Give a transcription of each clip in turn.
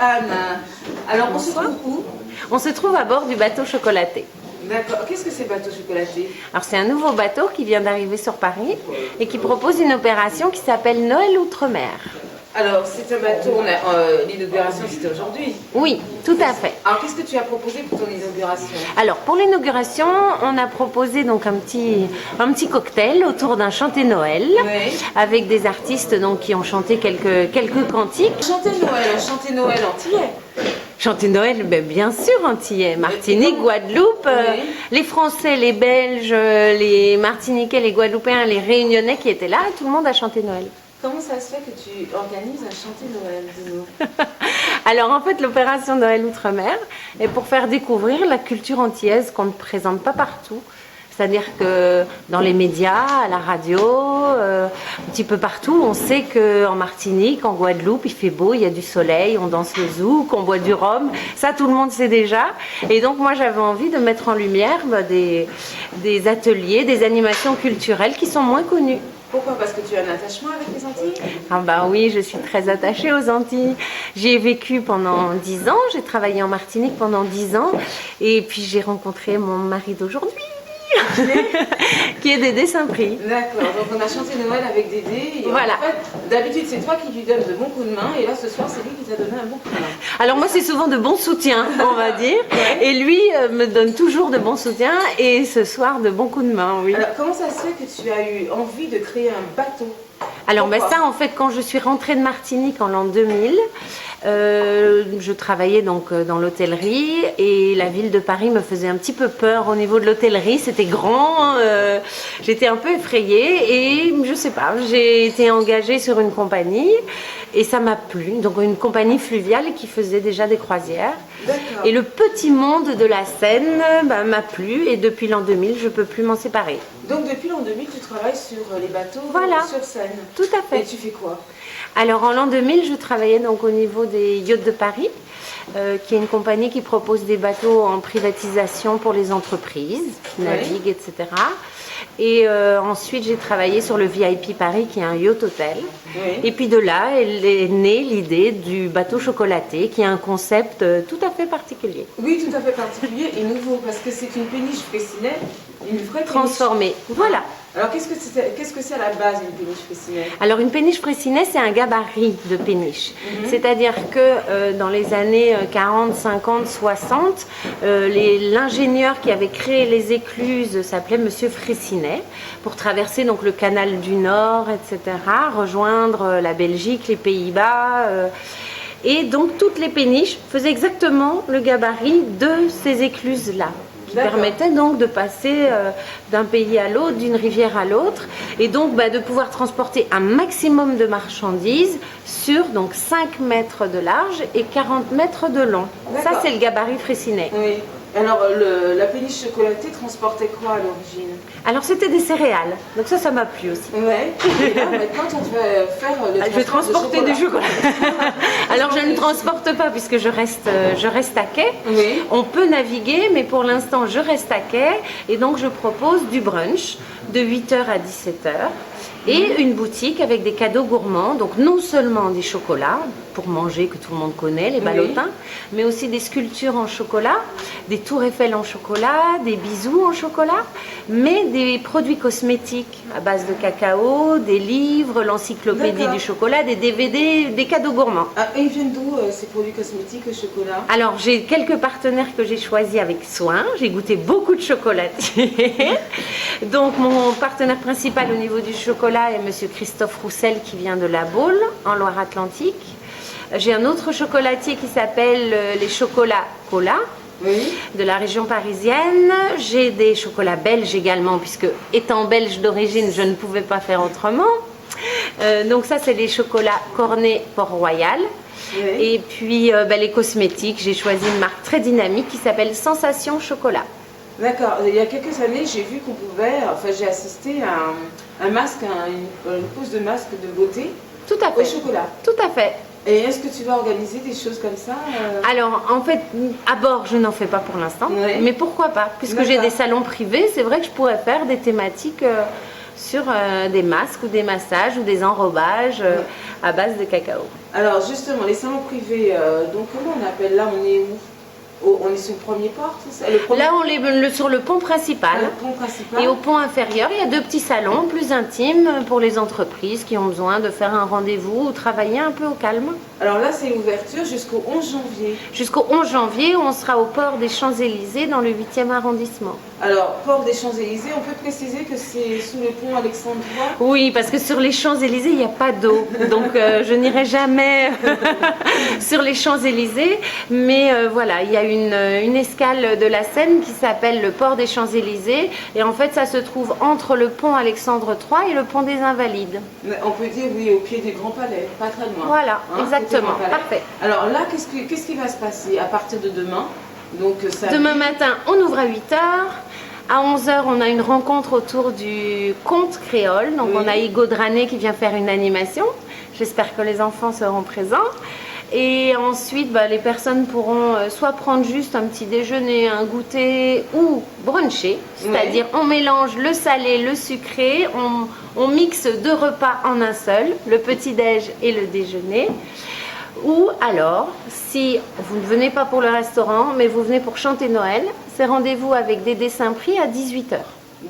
Anne. Alors on se Bonsoir. trouve où? On se trouve à bord du bateau chocolaté. D'accord. Qu'est-ce que c'est bateau chocolaté? Alors c'est un nouveau bateau qui vient d'arriver sur Paris et qui propose une opération qui s'appelle Noël Outre-mer. Alors c'est un bateau, l'inauguration c'était aujourd'hui. Oui, tout à fait. Alors qu'est-ce que tu as proposé pour ton inauguration? Alors pour l'inauguration, on a proposé donc un petit cocktail autour d'un chanté Noël Oui. avec des artistes donc qui ont chanté quelques cantiques. Chanter Noël antillais. Chanter Noël, ben, bien sûr, antillais, Martinique, Guadeloupe, Oui. les Français, les Belges, les Martiniquais, les Guadeloupéens, les Réunionnais qui étaient là, tout le monde a chanté Noël. Comment ça se fait que tu organises un chanter Noël, dis-nous? Alors en fait, l'opération Noël Outre-mer est pour faire découvrir la culture antillaise qu'on ne présente pas partout. C'est-à-dire que dans les médias, à la radio, un petit peu partout, on sait qu'en Martinique, en Guadeloupe, il fait beau, il y a du soleil, on danse le zouk, on boit du rhum. Ça, tout le monde sait déjà. Et donc moi, j'avais envie de mettre en lumière des ateliers, des animations culturelles qui sont moins connues. Pourquoi? Parce que tu as un attachement avec les Antilles? Ah bah oui, je suis très attachée aux Antilles. J'y ai vécu pendant 10 ans, j'ai travaillé en Martinique pendant 10 ans et puis j'ai rencontré mon mari d'aujourd'hui qui est Dédé Saint-Prix. D'accord, donc on a chanté Noël avec Dédé. Et Voilà. En fait, d'habitude c'est toi qui lui donnes de bons coups de main et là ce soir c'est lui qui t'a donné un bon coup de main. Alors moi c'est souvent de bons soutiens, on va dire, et lui me donne toujours de bons soutiens et ce soir de bons coups de main, oui. Alors comment ça se fait que tu as eu envie de créer un bateau? Alors ben, Pourquoi? ça en fait quand je suis rentrée de Martinique en l'an 2000, je travaillais donc dans l'hôtellerie et la ville de Paris me faisait un petit peu peur au niveau de l'hôtellerie, c'était grand, j'étais un peu effrayée et je sais pas, j'ai été engagée sur une compagnie et ça m'a plu, donc une compagnie fluviale qui faisait déjà des croisières. D'accord. Et le petit monde de la Seine ben, m'a plu et depuis l'an 2000 je peux plus m'en séparer. Donc depuis l'an 2000 tu travailles sur les bateaux Voilà. sur Seine. Tout à fait. Et tu fais quoi? Alors en l'an 2000, je travaillais donc au niveau des Yachts de Paris, qui est une compagnie qui propose des bateaux en privatisation pour les entreprises, qui naviguent, etc. Et ensuite, j'ai travaillé sur le VIP Paris, qui est un yacht hôtel. Oui. Et puis de là, elle est née l'idée du bateau chocolaté, qui est un concept tout à fait particulier. Oui, tout à fait particulier et nouveau parce que c'est une péniche Fraissinet, une vraie péniche. Transformé. Voilà. Alors qu'est-ce que c'est à la base une péniche Fraissinet? Alors une péniche Fraissinet, c'est un gabarit de péniche. C'est-à-dire que dans les années 40, 50, 60, l'ingénieur qui avait créé les écluses s'appelait Monsieur Fraissinet pour traverser donc le canal du Nord, etc., rejoindre la Belgique, les Pays-Bas. Et donc toutes les péniches faisaient exactement le gabarit de ces écluses-là. Qui D'accord. permettait donc de passer d'un pays à l'autre, d'une rivière à l'autre, et donc de pouvoir transporter un maximum de marchandises sur donc 5 mètres de large et 40 mètres de long. Ça, D'accord. c'est le gabarit Fraissinet. Oui. Alors la péniche chocolatée transportait quoi à l'origine? Alors, c'était des céréales, donc ça m'a plu aussi. Ouais. Et là, maintenant, tu vas faire le Je vais transport transporter de du chocolat. Alors, je ne transporte pas puisque je reste à quai. Oui. On peut naviguer, mais pour l'instant, je reste à quai. Et donc, je propose du brunch de 8h à 17h et une boutique avec des cadeaux gourmands. Donc, non seulement des chocolats pour manger que tout le monde connaît, les ballotins, mais aussi des sculptures en chocolat, des tours Eiffel en chocolat, des bijoux en chocolat, mais des produits cosmétiques à base de cacao, des livres, l'encyclopédie D'accord. du chocolat, des DVD, des cadeaux gourmands. Ah, et ils viennent d'où ces produits cosmétiques, le chocolat? Alors, j'ai quelques partenaires que j'ai choisis avec soin. J'ai goûté beaucoup de chocolatiers. Donc, mon partenaire principal au niveau du chocolat est Monsieur Christophe Roussel qui vient de La Baule, en Loire-Atlantique. J'ai un autre chocolatier qui s'appelle les chocolats Cola. Oui. De la région parisienne. J'ai des chocolats belges également, puisque étant belge d'origine, je ne pouvais pas faire autrement. Donc ça, c'est les chocolats Cornet Port-Royal. Oui. Et puis les cosmétiques, j'ai choisi une marque très dynamique qui s'appelle Sensation Chocolat. D'accord. Il y a quelques années, j'ai vu qu'on pouvait, enfin j'ai assisté à un masque, une pose de masque de beauté Tout à au fait. chocolat. Tout à fait. Et est-ce que tu vas organiser des choses comme ça Alors, en fait, à bord, je n'en fais pas pour l'instant. Oui. Mais pourquoi pas? Puisque j'ai D'accord. des salons privés, c'est vrai que je pourrais faire des thématiques sur des masques ou des massages ou des enrobages à base de cacao. Alors justement, les salons privés, donc comment on appelle là? On est où? On est sur le premier port, c'est ça? Là, on est sur le pont principal. Le pont principal. Et au pont inférieur, il y a 2 petits salons plus intimes pour les entreprises qui ont besoin de faire un rendez-vous ou travailler un peu au calme. Alors là, c'est l'ouverture jusqu'au 11 janvier. Jusqu'au 11 janvier, on sera au port des Champs-Élysées dans le 8e arrondissement. Alors, port des Champs-Élysées, on peut préciser que c'est sous le pont Alexandre III? Oui, parce que sur les Champs-Élysées, il n'y a pas d'eau. Donc, je n'irai jamais sur les Champs-Élysées. Mais voilà, il y a une escale de la Seine qui s'appelle le port des Champs-Élysées. Et en fait, ça se trouve entre le pont Alexandre III et le pont des Invalides. On peut dire, oui, au pied du Grand Palais, pas très loin. Voilà, exactement, parfait. Alors là, qu'est-ce qui va se passer à partir de demain? Donc, demain matin, on ouvre à 8h. À 11h, on a une rencontre autour du conte créole. Donc, on a Hugo Drané qui vient faire une animation. J'espère que les enfants seront présents. Et ensuite, les personnes pourront soit prendre juste un petit déjeuner, un goûter ou bruncher. C'est-à-dire, on mélange le salé, le sucré. On mixe 2 repas en un seul, le petit-déj et le déjeuner. Ou alors, si vous ne venez pas pour le restaurant, mais vous venez pour chanter Noël, c'est rendez-vous avec des dessins pris à 18h.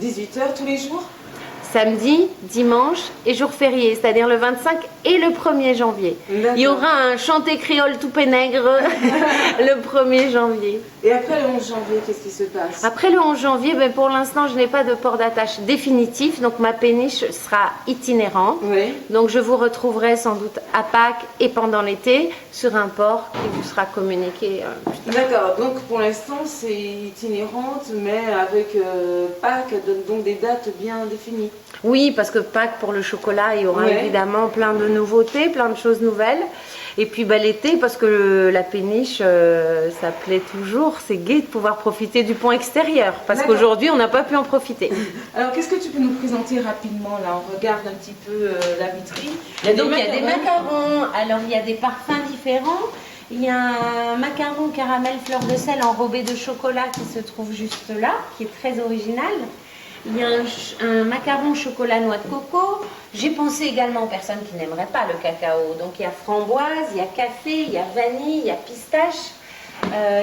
18h tous les jours? Samedi, dimanche et jour férié, c'est-à-dire le 25 et le 1er janvier. Il y aura un chanté créole tout pénègre le 1er janvier. Et après le 11 janvier, qu'est-ce qui se passe? Après le 11 janvier, pour l'instant, je n'ai pas de port d'attache définitif, donc ma péniche sera itinérante. Oui. Donc je vous retrouverai sans doute à Pâques et pendant l'été sur un port qui vous sera communiqué. D'accord, donc pour l'instant c'est itinérante, mais avec Pâques, donc des dates bien définies. Oui, parce que Pâques, pour le chocolat, il y aura évidemment plein de nouveautés, plein de choses nouvelles. Et puis l'été, parce que la péniche, ça plaît toujours, c'est gai de pouvoir profiter du pont extérieur. Parce qu'aujourd'hui, on n'a pas pu en profiter. Alors, qu'est-ce que tu peux nous présenter rapidement? Là, on regarde un petit peu la vitrine. Il y a des macarons. Alors, il y a des parfums différents. Il y a un macaron caramel fleur de sel enrobé de chocolat qui se trouve juste là, qui est très original. Il y a un macaron chocolat noix de coco. J'ai pensé également aux personnes qui n'aimeraient pas le cacao. Donc il y a framboise, il y a café, il y a vanille, il y a pistache.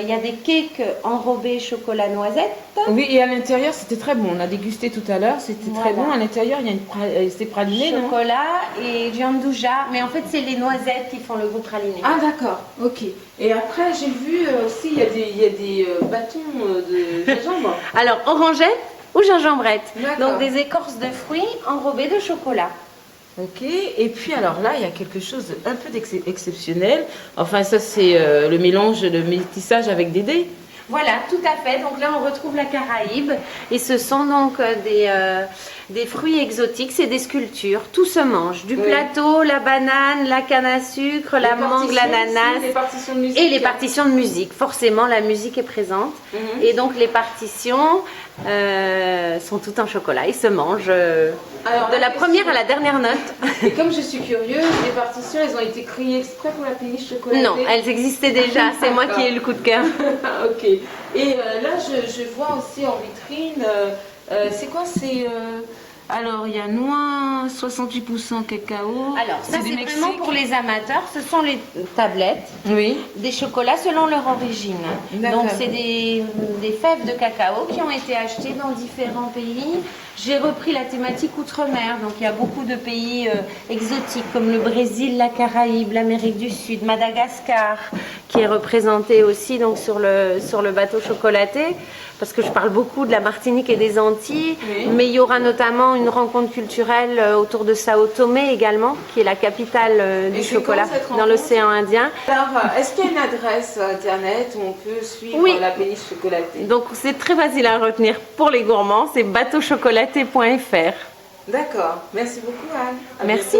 Il y a des cakes enrobés chocolat noisette. Oui, et à l'intérieur, c'était très bon. On a dégusté tout à l'heure, c'était très bon. À l'intérieur, il y a c'est praliné, non? Chocolat et gianduja. Mais en fait, c'est les noisettes qui font le goût praliné. Ah, d'accord. Ok. Et après, j'ai vu aussi, il y a des bâtons de gingembre. Alors, orangette ou gingembrette. D'accord. Donc, des écorces de fruits enrobées de chocolat. Ok, et puis alors là, il y a quelque chose d'un peu exceptionnel. Enfin, ça, c'est le mélange, le métissage avec des dés. Voilà, tout à fait. Donc là, on retrouve la Caraïbe. Et ce sont donc des fruits exotiques, c'est des sculptures. Tout se mange. Du plateau, la banane, la canne à sucre, la mangue, l'ananas. Les partitions de musique. Et les partitions de musique. Forcément, la musique est présente. Et donc, les partitions sont toutes en chocolat. Ils se mangent de la première à la dernière note. Et comme je suis curieuse, les partitions, elles ont été créées exprès pour la péniche chocolatée? Non, elles existaient déjà. C'est moi qui ai eu le coup de cœur. Ok. Et là, je vois aussi en vitrine, c'est quoi? Alors, il y a noix, 68% cacao. Alors, ça, c'est vraiment pour les amateurs. Ce sont les tablettes des chocolats selon leur origine. Donc, c'est des fèves de cacao qui ont été achetées dans différents pays. J'ai repris la thématique outre-mer. Donc, il y a beaucoup de pays exotiques comme le Brésil, la Caraïbe, l'Amérique du Sud, Madagascar, qui est représenté aussi donc, sur le bateau chocolaté. Parce que je parle beaucoup de la Martinique et des Antilles, mais il y aura notamment une rencontre culturelle autour de Sao Tomé également, qui est la capitale du chocolat dans l'océan Indien. Alors, est-ce qu'il y a une adresse internet où on peut suivre la péniche chocolatée? Donc c'est très facile à retenir pour les gourmands, c'est bateauchocolaté.fr. D'accord, merci beaucoup Anne. Merci.